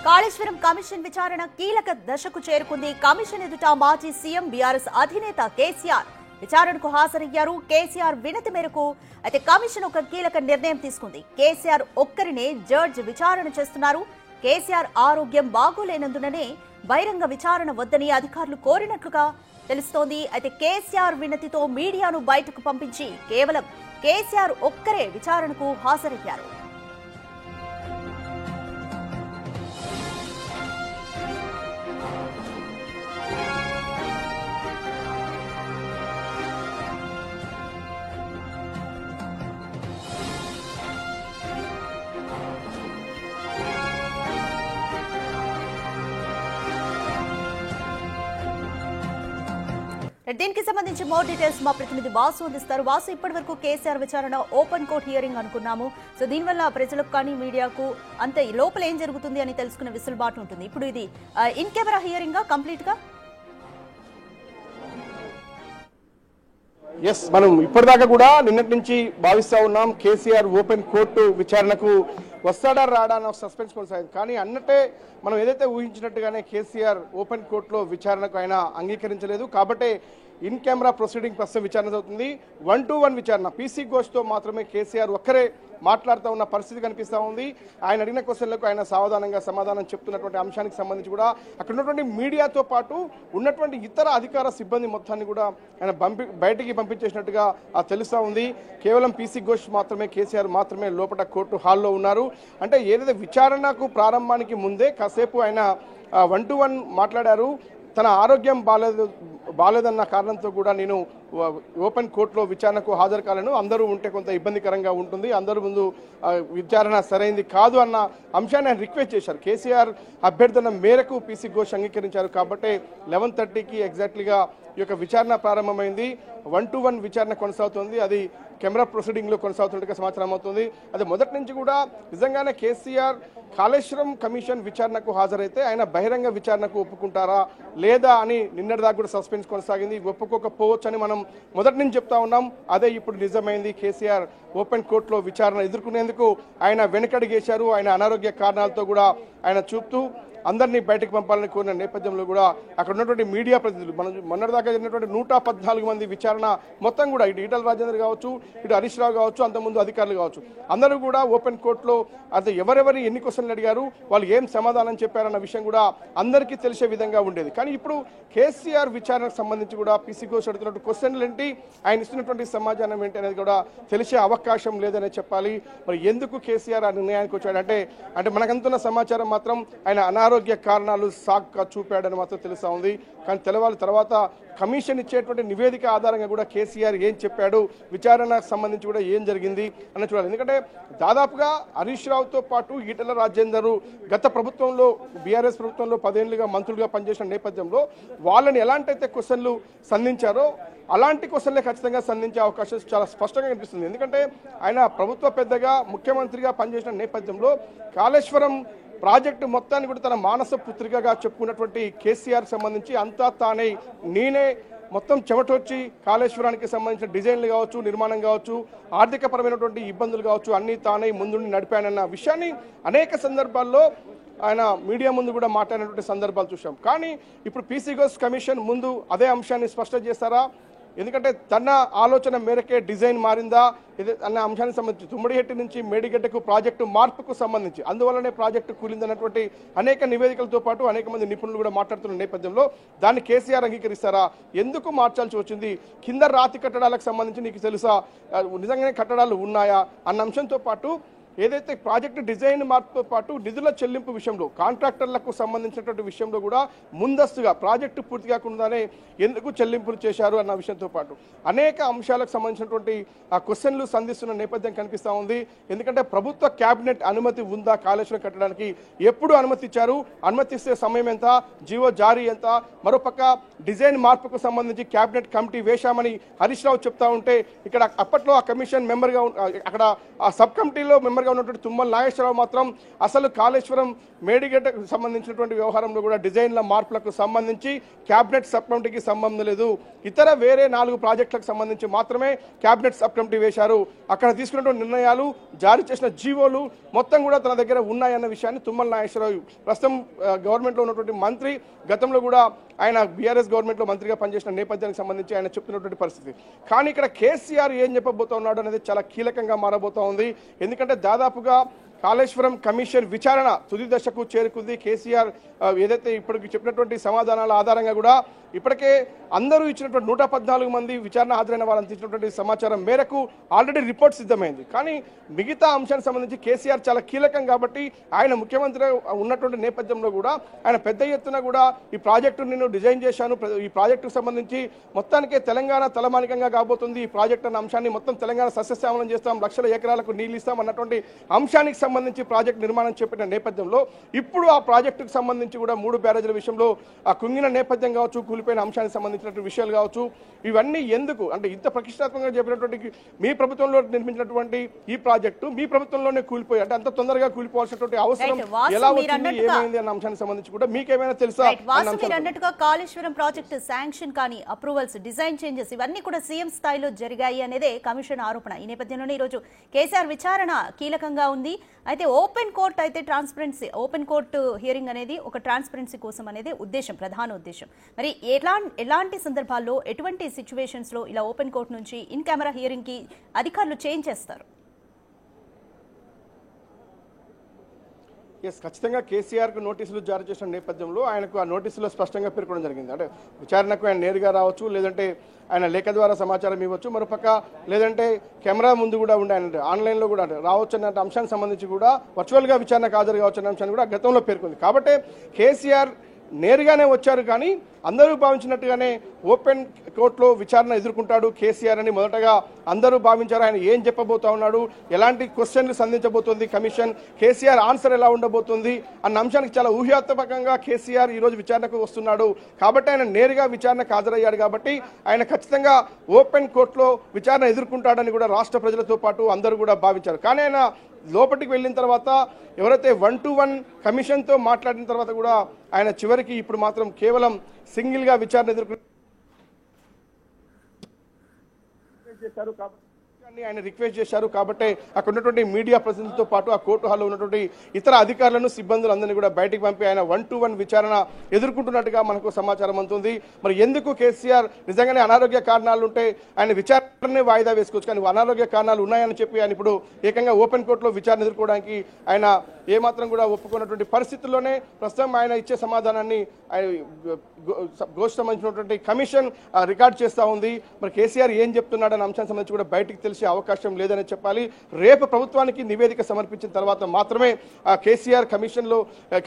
Kaleshwaram commission విచారణ కీలక దశకు చేరుకుంది. కమిషన్ ఎదుట మాజీ సీఎం బీఆర్ఎస్ అధినేత కేసీఆర్ విచారణకు హాజరయ్యారు. కేసీఆర్ వినతి మేరకు అయితే కమిషన్ ఒక కీలక నిర్ణయం తీసుకుంది. కేసీఆర్ ఒక్కరినే జడ్జి విచారణ చేస్తున్నారు. కేసీఆర్ ఆరోగ్యం బాగోలేనందుననే బహిరంగ విచారణ వద్దని అధికారులు కోరినట్లుగా తెలుస్తోంది. అయితే కేసీఆర్ వినతితో మీడియాను బయటకు పంపించి కేవలం కేసీఆర్ ఒక్కరే విచారణకు హాజరయ్యారు. దీనికి సంబంధించి మోర్ డీటెయిల్స్ మా ప్రతినిధి వాసు అందిస్తారు. వాసు, ఇప్పటి వరకు కేసీఆర్ విచారణ ఓపెన్ కోర్ట్ హియరింగ్ అనుకున్నాము. సో దీనివల్ల ప్రజలకు కానీ మీడియాకు అంతే లోపల ఏం జరుగుతుంది అని తెలుసుకునే వెసులుబాటు ఉంటుంది. ఇప్పుడు ఇది ఇన్ కెమెరా హియరింగ్ కంప్లీట్ గా? ఎస్, మనం ఇప్పటిదాకా కూడా నిన్నటి నుంచి భావిస్తా ఉన్నాం కేసీఆర్ ఓపెన్ కోర్టు విచారణకు వస్తాడా రాడా అన్న సస్పెన్స్ కొనసాగింది. కానీ అన్నట్టే మనం ఏదైతే ఊహించినట్టుగానే కేసీఆర్ ఓపెన్ కోర్టులో విచారణకు ఆయన అంగీకరించలేదు. కాబట్టి ఇన్ కెమెరా ప్రొసీడింగ్ ప్రస్తుతం విచారణ జరుగుతుంది. 1-to-1 విచారణ పీసీ ఘోష్తో మాత్రమే కేసీఆర్ ఒక్కరే మాట్లాడుతూ ఉన్న పరిస్థితి కనిపిస్తూ ఉంది. ఆయన అడిగిన క్వశ్చన్లకు ఆయన సావధానంగా సమాధానం చెప్తున్నటువంటి అంశానికి సంబంధించి కూడా అక్కడ ఉన్నటువంటి మీడియాతో పాటు ఉన్నటువంటి ఇతర అధికార సిబ్బంది మొత్తాన్ని కూడా ఆయన బయటికి పంపించేసినట్టుగా తెలుస్తూ ఉంది. కేవలం పీసీ ఘోష్ మాత్రమే, కేసీఆర్ మాత్రమే లోపల కోర్టు హాల్లో ఉన్నారు. అంటే ఏదైతే విచారణకు ప్రారంభానికి ముందే కాసేపు ఆయన 1-to-1 మాట్లాడారు. తన ఆరోగ్యం బాలేదన్న కారణంతో కూడా నేను ఓపెన్ కోర్టులో విచారణకు హాజరు కాలను, అందరూ ఉంటే కొంత ఇబ్బందికరంగా ఉంటుంది, అందరూ ముందు విచారణ సరైంది కాదు అన్న అంశాన్ని ఆయన రిక్వెస్ట్ చేశారు. కేసీఆర్ అభ్యర్థన మేరకు పీసీ ఘోష్ అంగీకరించారు. కాబట్టి 11:30కి ఎగ్జాక్ట్లీగా ఈ యొక్క విచారణ ప్రారంభమైంది. 1-to-1 విచారణ కొనసాగుతుంది. అది కెమెరా ప్రొసీడింగ్లో కొనసాగుతున్నట్టుగా సమాచారం అవుతుంది. అది మొదటి నుంచి కూడా నిజంగానే కేసీఆర్ కాళేశ్వరం కమిషన్ విచారణకు హాజరైతే ఆయన బహిరంగ విచారణకు ఒప్పుకుంటారా లేదా అని నిన్నటిదాకా కూడా సస్పెన్స్ కొనసాగింది. ఒప్పుకోకపోవచ్చు అని మనం మొదటి నుంచి చెప్తా ఉన్నాం. అదే ఇప్పుడు నిజమైంది. కేసీఆర్ ఓపెన్ కోర్టులో విచారణ ఎదుర్కొనేందుకు ఆయన వెనకడిగేశారు. ఆయన అనారోగ్య కారణాలతో కూడా ఆయన చూపుతూ అందరినీ బయటకు పంపాలని కోరిన నేపథ్యంలో కూడా అక్కడ ఉన్నటువంటి మీడియా ప్రతినిధులు మనం మొన్నటిదాకా జరిగినటువంటి 114 మంది విచారణ మొత్తం కూడా ఇటు ఈటల రాజేందర్ కావచ్చు, ఇటు హరీష్ రావు కావచ్చు, అంతకుముందు అధికారులు కావచ్చు, అందరూ కూడా ఓపెన్ కోర్టులో అది ఎవరెవరు ఎన్ని క్వశ్చన్లు అడిగారు, వాళ్ళు ఏం సమాధానం చెప్పారన్న విషయం కూడా అందరికీ తెలిసే విధంగా ఉండేది. కానీ ఇప్పుడు కేసీఆర్ విచారణకు సంబంధించి కూడా పీసీ ఘోష్ అడుగుతున్నట్టు క్వశ్చన్లు ఏంటి, ఆయన ఇస్తున్నటువంటి సమాధానం ఏంటి అనేది కూడా తెలిసే అవకాశం లేదనే చెప్పాలి. మరి ఎందుకు కేసీఆర్ ఆ నిర్ణయానికి వచ్చాడంటే మనకంతున్న సమాచారం మాత్రం ఆయన అనారోగ్య కారణాలు సాగ్గా చూపాడని మాత్రం తెలుస్తా ఉంది. కానీ తెలవాలి తర్వాత కమిషన్ ఇచ్చేటువంటి నివేదిక ఆధారంగా కూడా కేసీఆర్ ఏం చెప్పాడు, విచారణకు సంబంధించి కూడా ఏం జరిగింది అని చూడాలి. ఎందుకంటే దాదాపుగా హరీష్ రావుతో పాటు ఈటల రాజేందర్ గత ప్రభుత్వంలో బీఆర్ఎస్ ప్రభుత్వంలో 10 ఏళ్లుగా మంత్రులుగా పనిచేసిన నేపథ్యంలో వాళ్ళని ఎలాంటైతే క్వశ్చన్లు సంధించారో అలాంటి క్వశ్చన్లే ఖచ్చితంగా సంధించే అవకాశం చాలా స్పష్టంగా కనిపిస్తుంది. ఎందుకంటే ఆయన ప్రభుత్వ పెద్దగా ముఖ్యమంత్రిగా పనిచేసిన నేపథ్యంలో కాళేశ్వరం ప్రాజెక్టు మొత్తాన్ని కూడా తన మానస పుత్రికగా చెప్పుకున్నటువంటి కేసీఆర్ సంబంధించి అంతా తానే నేనే మొత్తం చెమటొచ్చి కాళేశ్వరానికి సంబంధించిన డిజైన్లు కావచ్చు, నిర్మాణం కావచ్చు, ఆర్థిక పరమైనటువంటి ఇబ్బందులు కావచ్చు, అన్నీ తానే ముందుండి నడిపానన్న విషయాన్ని అనేక సందర్భాల్లో ఆయన మీడియా ముందు కూడా మాట్లాడినటువంటి సందర్భాలు చూసాం. కానీ ఇప్పుడు పీసీ ఘోష్ కమిషన్ ముందు అదే అంశాన్ని స్పష్టం చేస్తారా? ఎందుకంటే తన ఆలోచన మేరకే డిజైన్ మారిందా అన్న అంశానికి సంబంధించి తుమ్మడిహెట్టి నుంచి మేడిగడ్డకు ప్రాజెక్టు మార్పుకు సంబంధించి అందువల్లనే ప్రాజెక్టు కూలిందన్నటువంటి అనేక నివేదికలతో పాటు అనేక మంది నిపుణులు కూడా మాట్లాడుతున్న నేపథ్యంలో దాన్ని కేసీఆర్ అంగీకరిస్తారా? ఎందుకు మార్చాల్సి వచ్చింది? కింద రాతి కట్టడాలకు సంబంధించి నీకు తెలుసా, నిజంగానే కట్టడాలు ఉన్నాయా అన్న అంశంతో పాటు ఏదైతే ప్రాజెక్టు డిజైన్ మార్పుతో పాటు నిధుల చెల్లింపు విషయంలో కాంట్రాక్టర్లకు సంబంధించినటువంటి విషయంలో కూడా ముందస్తుగా ప్రాజెక్టు పూర్తి కాకుండానే ఎందుకు చెల్లింపులు చేశారు అన్న విషయంతో పాటు అనేక అంశాలకు సంబంధించినటువంటి క్వశ్చన్లు సంధిస్తున్న నేపథ్యం కనిపిస్తూ ఉంది. ఎందుకంటే ప్రభుత్వ కేబినెట్ అనుమతి ఉందా కాళేశ్వరం కట్టడానికి? ఎప్పుడు అనుమతి ఇచ్చారు? అనుమతి ఇస్తే సమయం ఎంత? జీవో జారీ ఎంత? మరోపక్క డిజైన్ మార్పుకు సంబంధించి కేబినెట్ కమిటీ వేశామని హరీష్ రావు చెప్తా ఉంటే ఇక్కడ అప్పట్లో ఆ కమిషన్ మెంబర్గా అక్కడ ఆ సబ్ కమిటీలో మెంబర్ మెంబర్గా ఉన్నటువంటి తుమ్మల నాగేశ్వరరావు మాత్రం అసలు కాళేశ్వరం మేడిగడ్డకు సంబంధించినటువంటి వ్యవహారంలో కూడా డిజైన్ల మార్పులకు సంబంధించి క్యాబినెట్ సబ్ కమిటీకి సంబంధం లేదు, ఇతర వేరే 4 ప్రాజెక్టులకు సంబంధించి మాత్రమే క్యాబినెట్ సబ్ కమిటీ వేశారు, అక్కడ తీసుకున్నటువంటి నిర్ణయాలు జారీ చేసిన జీవోలు మొత్తం కూడా తన దగ్గర ఉన్నాయన్న విషయాన్ని తుమ్మల నాగేశ్వరరావు ప్రస్తుతం గవర్నమెంట్లో ఉన్నటువంటి మంత్రి, గతంలో కూడా ఆయన బీఆర్ఎస్ గవర్నమెంట్లో మంత్రిగా పనిచేసిన నేపథ్యానికి సంబంధించి ఆయన చెప్తున్నటువంటి పరిస్థితి. కానీ ఇక్కడ కేసీఆర్ ఏం చెప్పబోతా ఉన్నాడు అనేది చాలా కీలకంగా మారబోతా ఉంది. ఎందుకంటే దాదాపుగా కాళేశ్వరం కమిషన్ విచారణ తుది దశకు చేరుకుంది. కేసీఆర్ ఏదైతే ఇప్పటికి చెప్పినటువంటి సమాధానాల ఆధారంగా కూడా ఇప్పటికే అందరూ ఇచ్చినటువంటి 114 మంది విచారణ హాజరైన వాళ్ళని ఇచ్చినటువంటి సమాచారం మేరకు ఆల్రెడీ రిపోర్ట్ సిద్ధమైంది. కానీ మిగతా అంశానికి సంబంధించి కేసీఆర్ చాలా కీలకం కాబట్టి ఆయన ముఖ్యమంత్రి ఉన్నటువంటి నేపథ్యంలో కూడా ఆయన పెద్ద ఎత్తున కూడా ఈ ప్రాజెక్టు నేను డిజైన్ చేశాను, ఈ ప్రాజెక్టుకు సంబంధించి మొత్తానికే తెలంగాణ తలమానికంగా కాబోతుంది, ఈ ప్రాజెక్టు అన్న అంశాన్ని మొత్తం తెలంగాణ సస్యశ్యామలం చేస్తాం, లక్షల ఎకరాలకు నీళ్ళు ఇస్తాం అన్నటువంటి అంశానికి సంబంధించి ప్రాజెక్టు నిర్మాణం చెప్పిన నేపథ్యంలో ఇప్పుడు ఆ ప్రాజెక్టుకు సంబంధించి కూడా 3 బ్యారేజీల విషయంలో ఆ కుంగిన నేపథ్యం కావచ్చు, కూలిపోయిన అంశానికి సంబంధించినటువంటి విషయాలు కావచ్చు, ఇవన్నీ ఎందుకు అంటే ఇంత ప్రతిష్టాత్మకంగా చెప్పినటువంటి మీ ప్రభుత్వంలో నిర్మించినటువంటి ఈ ప్రాజెక్టు మీ ప్రభుత్వంలోనే కూలిపోయి అంటే అంత తొందరగా కూలిపోవాల్సినటువంటి అవసరం ఎలా వచ్చింది, ఏమైంది అన్న అంశానికి సంబంధించి కూడా మీకేమైనా తెలుసా? అన్నట్టుగా కాళేశ్వరం ప్రాజెక్టు శాంక్షన్ కానీ అప్రూవల్స్, డిజైన్ చేంజెస్ ఇవన్నీ కూడా సీఎం స్థాయిలో జరిగాయి అనేదే కమిషన్ ఆరోపణ. ఈ నేపథ్యంలోనే ఈరోజు కేసీఆర్ విచారణ కీలకంగా ఉంది. అయితే ఓపెన్ కోర్ట్ అయితే ట్రాన్స్పరెన్సీ, ఓపెన్ కోర్టు హియరింగ్ అనేది ఒక ట్రాన్స్పరెన్సీ కోసం అనేది ఉద్దేశం, ప్రధాన ఉద్దేశం. మరి ఎలాంటి సందర్భాల్లో ఎటువంటి సిచ్యువేషన్స్ లో ఇలా ఓపెన్ కోర్ట్ నుంచి ఇన్ కెమెరా హియరింగ్ కి అధికారులు చేంజ్ చేస్తారు? ఖచ్చితంగా కేసీఆర్కు నోటీసులు జారీ చేసిన నేపథ్యంలో ఆయనకు ఆ నోటీసులో స్పష్టంగా పేర్కొనడం జరిగింది. అంటే విచారణకు ఆయన నేరుగా రావచ్చు, లేదంటే ఆయన లేఖ ద్వారా సమాచారం ఇవ్వచ్చు, మరోపక్క లేదంటే కెమెరా ముందు కూడా ఉండే ఆయన ఆన్లైన్లో కూడా రావచ్చు అనే అంశానికి సంబంధించి కూడా వర్చువల్గా విచారణకు హాజరు కావచ్చు అనే అంశాన్ని కూడా గతంలో పేర్కొంది. కాబట్టి కేసీఆర్ నేరుగానే వచ్చారు, కానీ అందరూ భావించినట్టుగానే ఓపెన్ కోర్టులో విచారణ ఎదుర్కొంటాడు కేసీఆర్ అని మొదటగా అందరూ భావించారు. ఆయన ఏం చెప్పబోతా ఉన్నాడు, ఎలాంటి క్వశ్చన్లు సంధించబోతుంది కమిషన్, కేసీఆర్ ఆన్సర్ ఎలా ఉండబోతుంది అన్న అంశానికి చాలా ఊహాత్మకంగా కేసీఆర్ ఈరోజు విచారణకు వస్తున్నాడు. కాబట్టి ఆయన నేరుగా విచారణకు హాజరయ్యాడు కాబట్టి ఆయన ఖచ్చితంగా ఓపెన్ కోర్టులో విచారణ ఎదుర్కొంటాడని కూడా రాష్ట్ర ప్రజలతో పాటు అందరూ కూడా భావించారు. కానీ ఆయన లోపలికి వెళ్ళిన తర్వాత ఎవరైతే 1-to-1 కమిషన్తో మాట్లాడిన తర్వాత కూడా ఆయన చివరికి ఇప్పుడు మాత్రం కేవలం సింగిల్గా విచారణ ఎదుర్కొంటారు ఆయన రిక్వెస్ట్ చేశారు. కాబట్టి అక్కడ ఉన్నటువంటి మీడియా ప్రతినిధులతో పాటు ఆ కోర్టు హాల్లో ఉన్నటువంటి ఇతర అధికారులను, సిబ్బందులందరినీ కూడా బయటికి పంపి ఆయన 1-to-1 విచారణ ఎదుర్కొంటున్నట్టుగా మనకు సమాచారం అందుతుంది. మరి ఎందుకు కేసీఆర్ నిజంగానే అనారోగ్య కారణాలు ఉంటే ఆయన విచారణనే వాయిదా వేసుకోవచ్చు, కానీ అనారోగ్య కారణాలు ఉన్నాయని చెప్పి ఆయన ఇప్పుడు ఏకంగా ఓపెన్ కోర్టులో విచారణ ఎదుర్కోవడానికి ఆయన ఏమాత్రం కూడా ఒప్పుకున్నటువంటి పరిస్థితుల్లోనే ప్రస్తుతం ఆయన ఇచ్చే సమాధానాన్ని సంబంధించినటువంటి కమిషన్ రికార్డ్ చేస్తూ ఉంది. మరి కేసీఆర్ ఏం చెప్తున్నాడన్న అంశానికి సంబంధించి కూడా బయటికి తెలిసే అవకాశం లేదని చెప్పాలి. రేపు ప్రభుత్వానికి నివేదిక సమర్పించిన తర్వాత మాత్రమే కేసీఆర్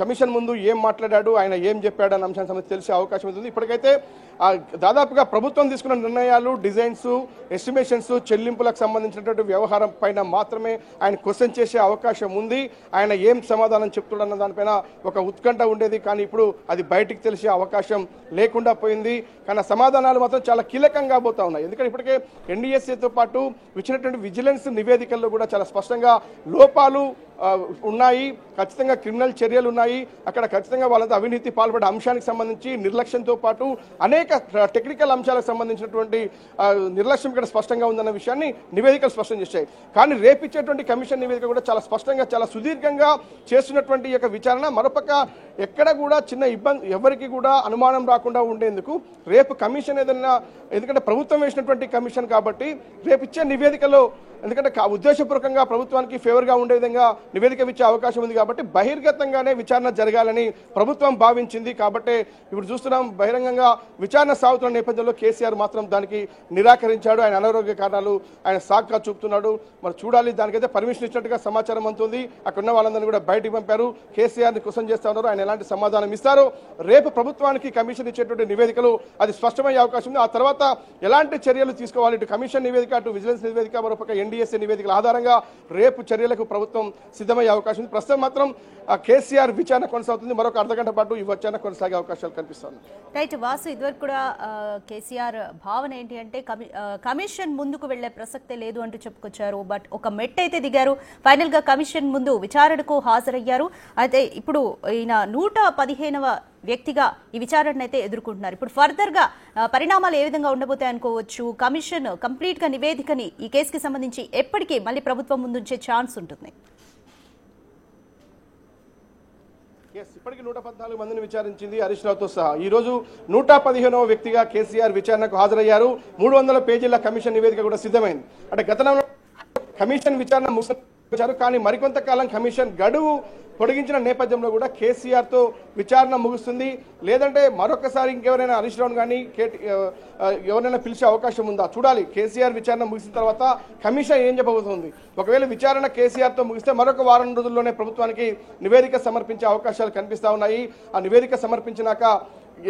కమిషన్ ముందు ఏం మాట్లాడాడు, ఆయన ఏం చెప్పాడు అన్న అంశానికి సంబంధించి తెలిసే అవకాశం ఉంటుంది. ఇప్పటికైతే దాదాపుగా ప్రభుత్వం తీసుకున్న నిర్ణయాలు, డిజైన్స్, ఎస్టిమేషన్స్, చెల్లింపులకు సంబంధించినటువంటి వ్యవహారం పైన మాత్రమే ఆయన క్వశ్చన్ చేసే అవకాశం ఉంది. ఆయన ఏం సమాధానం చెప్తాడన్న దానిపైన ఒక ఉత్కంఠ ఉండేది, కానీ ఇప్పుడు అది బయటికి తెలిసే అవకాశం లేకుండా పోయింది. కానీ సమాధానాలు మాత్రం చాలా కీలకంగా పోతా ఉన్నాయి. ఎందుకంటే ఇప్పటికే ఎన్డీఎస్ఏతో పాటు ఇచ్చినటువంటి విజిలెన్స్ నివేదికల్లో కూడా చాలా స్పష్టంగా లోపాలు ఉన్నాయి, ఖచ్చితంగా క్రిమినల్ చర్యలు ఉన్నాయి, అక్కడ ఖచ్చితంగా వాళ్ళంతా అవినీతి పాల్పడే అంశానికి సంబంధించి నిర్లక్ష్యంతో పాటు అనేక టెక్నికల్ అంశాలకు సంబంధించినటువంటి నిర్లక్ష్యం ఇక్కడ స్పష్టంగా ఉందన్న విషయాన్ని నివేదికలు స్పష్టం చేశాయి. కానీ రేపిచ్చేటువంటి కమిషన్ నివేదిక కూడా చాలా స్పష్టంగా, చాలా సుదీర్ఘంగా చేస్తున్నటువంటి యొక్క విచారణ మరోపక్క ఎక్కడ కూడా చిన్న ఇబ్బంది ఎవరికి కూడా అనుమానం రాకుండా ఉండేందుకు రేపు కమిషన్ ఏదైనా, ఎందుకంటే ప్రభుత్వం వేసినటువంటి కమిషన్ కాబట్టి రేపు ఇచ్చే నివేదికలో ఎందుకంటే ఉద్దేశపూర్వకంగా ప్రభుత్వానికి ఫేవర్గా ఉండే విధంగా నివేదిక ఇచ్చే అవకాశం ఉంది కాబట్టి బహిర్గతంగానే విచారణ జరగాలని ప్రభుత్వం భావించింది. కాబట్టి ఇప్పుడు చూస్తున్నాం బహిరంగంగా విచారణ సాగుతున్న నేపథ్యంలో కేసీఆర్ మాత్రం దానికి నిరాకరించాడు. ఆయన అనారోగ్య కారణాలు ఆయన సాగ్గా చూపుతున్నాడు. మరి చూడాలి, దానికైతే పర్మిషన్ ఇచ్చినట్టుగా సమాచారం అందుతుంది. అక్కడ ఉన్న వాళ్ళందరినీ కూడా బయటికి పంపారు. కేసీఆర్ని క్వశ్చన్ చేస్తా ఉన్నారు, ఆయన ఎలాంటి సమాధానం ఇస్తారో రేపు ప్రభుత్వానికి కమిషన్ ఇచ్చేటువంటి నివేదికలు అది స్పష్టమయ్యే అవకాశం ఉంది. ఆ తర్వాత ఎలాంటి చర్యలు తీసుకోవాలి, ఇటు కమిషన్ నివేదిక, అటు విజిలెన్స్ నివేదిక, మరొక ఎన్డీఎస్ఏ నివేదికల ఆధారంగా రేపు చర్యలకు ప్రభుత్వం సిద్ధమయ్యే అవకాశం ఉంది. ప్రస్తుతం మాత్రం కేసీఆర్ విచారణ కొనసాగుతుంది. మరొక అర్ధగంట పాటు ఈ విచారణ కొనసాగే అవకాశాలు కనిపిస్తుంది. రైట్ వాసు, ఇదివరకు కూడా కేసీఆర్ భావన ఏంటి అంటే కమిషన్ ముందుకు వెళ్లే ప్రసక్తే లేదు అంటూ చెప్పుకొచ్చారు. బట్ ఒక మెట్ అయితే దిగారు. ఫైనల్ గా కమిషన్ ముందు విచారణకు హాజరయ్యారు. అయితే ఇప్పుడు ఈయన 115వ వ్యక్తిగా ఈ విచారణ అయితే ఎదుర్కొంటున్నారు. ఇప్పుడు ఫర్దర్ గా పరిణామాలు ఏ విధంగా ఉండబోతాయి అనుకోవచ్చు? కమిషన్ కంప్లీట్ గా నివేదికని ఈ కేసుకి సంబంధించి ఎప్పటికీ మళ్ళీ ప్రభుత్వం ముందుంచే ఛాన్స్ ఉంటుంది? ఇప్పటికి 114 మందిని విచారించింది హరీష్ రావుతో సహా. ఈ రోజు 115వ వ్యక్తిగా కేసీఆర్ విచారణకు హాజరయ్యారు. 300 పేజీల కమిషన్ నివేదిక కూడా సిద్ధమైంది. అంటే గతంలో కమిషన్ విచారణ ముగించారు, కానీ మరికొంతకాలం కమిషన్ గడువు పొడిగించిన నేపథ్యంలో కూడా కేసీఆర్ తో విచారణ ముగుస్తుంది. లేదంటే మరొకసారి ఇంకెవరైనా హరీష్ రావు కానీ ఎవరైనా పిలిచే అవకాశం ఉందా చూడాలి. కేసీఆర్ విచారణ ముగిసిన తర్వాత కమిషన్ ఏం చెప్పబోతుంది. ఒకవేళ విచారణ కేసీఆర్ తో ముగిస్తే మరొక వారం రోజుల్లోనే ప్రభుత్వానికి నివేదిక సమర్పించే అవకాశాలు కనిపిస్తా ఉన్నాయి. ఆ నివేదిక సమర్పించినాక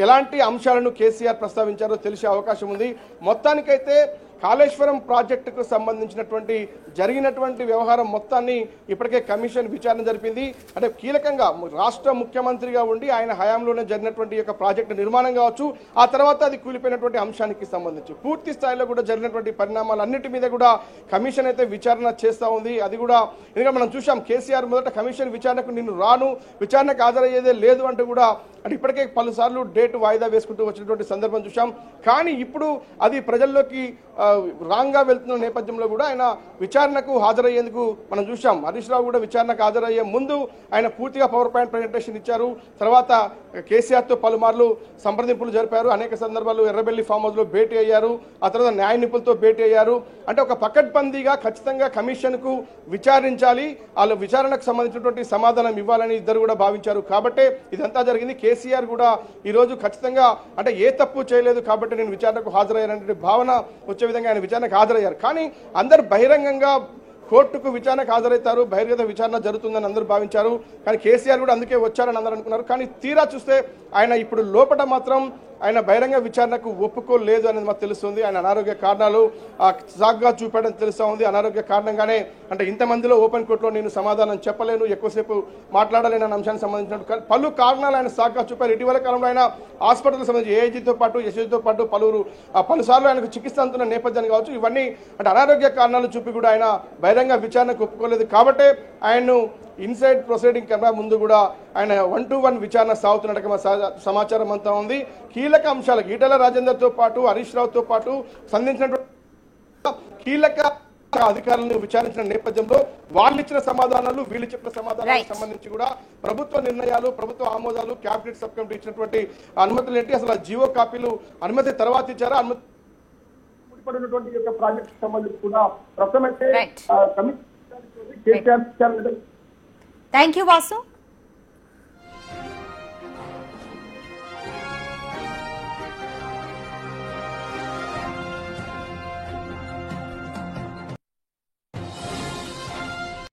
ఎలాంటి అంశాలను కేసీఆర్ ప్రస్తావించారో తెలిసే అవకాశం ఉంది. మొత్తానికైతే కాళేశ్వరం ప్రాజెక్టుకు సంబంధించినటువంటి జరిగినటువంటి వ్యవహారం మొత్తాన్ని ఇప్పటికే కమిషన్ విచారణ జరిపింది. అంటే కీలకంగా రాష్ట్ర ముఖ్యమంత్రిగా ఉండి ఆయన హయాంలోనే జరిగినటువంటి యొక్క ప్రాజెక్టు నిర్మాణం కావచ్చు, ఆ తర్వాత అది కూలిపోయినటువంటి అంశానికి సంబంధించి పూర్తి స్థాయిలో కూడా జరిగినటువంటి పరిణామాలన్నిటి మీద కూడా కమిషన్ అయితే విచారణ చేస్తూ ఉంది. అది కూడా ఎందుకంటే మనం చూసాం, కేసీఆర్ మొదట కమిషన్ విచారణకు నేను రాను, విచారణకు హాజరయ్యేదే లేదు అంటూ కూడా అంటే ఇప్పటికే పలుసార్లు డేటు వాయిదా వేసుకుంటూ వచ్చినటువంటి సందర్భం చూసాం. కానీ ఇప్పుడు అది ప్రజల్లోకి రాంగ్గా వెళ్తున్న నేపథ్యంలో కూడా ఆయన విచారణకు హాజరయ్యేందుకు మనం చూసాం. హరీష్ రావు కూడా విచారణకు హాజరయ్యే ముందు ఆయన పూర్తిగా పవర్ పాయింట్ ప్రజెంటేషన్ ఇచ్చారు. తర్వాత కేసీఆర్తో పలుమార్లు సంప్రదింపులు జరిపారు. అనేక సందర్భాలు ఎర్రబెల్లి ఫామ్ హౌస్లో భేటీ అయ్యారు. ఆ తర్వాత న్యాయ నిపుణులతో భేటీ అయ్యారు. అంటే ఒక పకడ్బందీగా ఖచ్చితంగా కమిషన్కు విచారించాలి, వాళ్ళ విచారణకు సంబంధించినటువంటి సమాధానం ఇవ్వాలని ఇద్దరు కూడా భావించారు. కాబట్టి ఇదంతా జరిగింది. కేసీఆర్ కూడా ఈరోజు ఖచ్చితంగా అంటే ఏ తప్పు చేయలేదు కాబట్టి నేను విచారణకు హాజరయ్యాననే భావన వచ్చే విధంగా ఆయన విచారణకు హాజరయ్యారు. కానీ అందరు బహిరంగంగా కోర్టుకు విచారణకు హాజరవుతారు, బహిర్గత విచారణ జరుగుతుందని అందరూ భావించారు. కానీ కేసీఆర్ కూడా అందుకే వచ్చారని అందరూ అనుకున్నారు. కానీ తీరా చూస్తే ఆయన ఇప్పుడు లోపల మాత్రం ఆయన బహిరంగ విచారణకు ఒప్పుకోలేదు అనేది మాకు తెలుస్తుంది. ఆయన అనారోగ్య కారణాలు సాగ్గా చూపడం తెలుస్తూ ఉంది. అనారోగ్య కారణంగానే అంటే ఇంతమందిలో ఓపెన్ కోర్టులో నేను సమాధానం చెప్పలేను, ఎక్కువసేపు మాట్లాడలేని అంశానికి సంబంధించిన పలు కారణాలు ఆయన సాగ్గా చూపారు. ఇటీవల కాలంలో ఆయన హాస్పిటల్కి సంబంధించి ఏఐజీతో పాటు ఎస్ఐజీతో పాటు పలుసార్లు ఆయనకు చికిత్స అందుతున్న నేపథ్యాన్ని కావచ్చు, ఇవన్నీ అంటే అనారోగ్య కారణాలు చూపి కూడా ఆయన బహిరంగ విచారణకు ఒప్పుకోలేదు. కాబట్టే ఆయన్ను ఇన్సైడ్ ప్రొసీడింగ్ కెమెరా ముందు కూడా ఆయన 1-to-1 విచారణ సాగుతున్నట్టుగా సమాచారం అంతా ఉంది. కీలక అంశాలకు ఈటెల రాజేందర్తో పాటు హరీష్ రావుతో పాటు సంబంధించినటువంటి కీలక అధికారులను విచారించిన నేపథ్యంలో వాళ్ళు ఇచ్చిన సమాధానాలు, వీళ్ళు చెప్పిన సమాధానాలకు సంబంధించి కూడా ప్రభుత్వ నిర్ణయాలు, ప్రభుత్వ ఆమోదాలు, క్యాబినెట్ సబ్ కమిటీ ఇచ్చినటువంటి అనుమతులు ఏంటి, అసలు జీవో కాపీలు అనుమతి తర్వాత ఇచ్చారా, అనుమతి ముడిపడినటువంటి యొక్క ప్రాజెక్ట్ సంబంధించి కూడా ప్రస్తుతమైతే థ్యాంక్ యూ వాసు.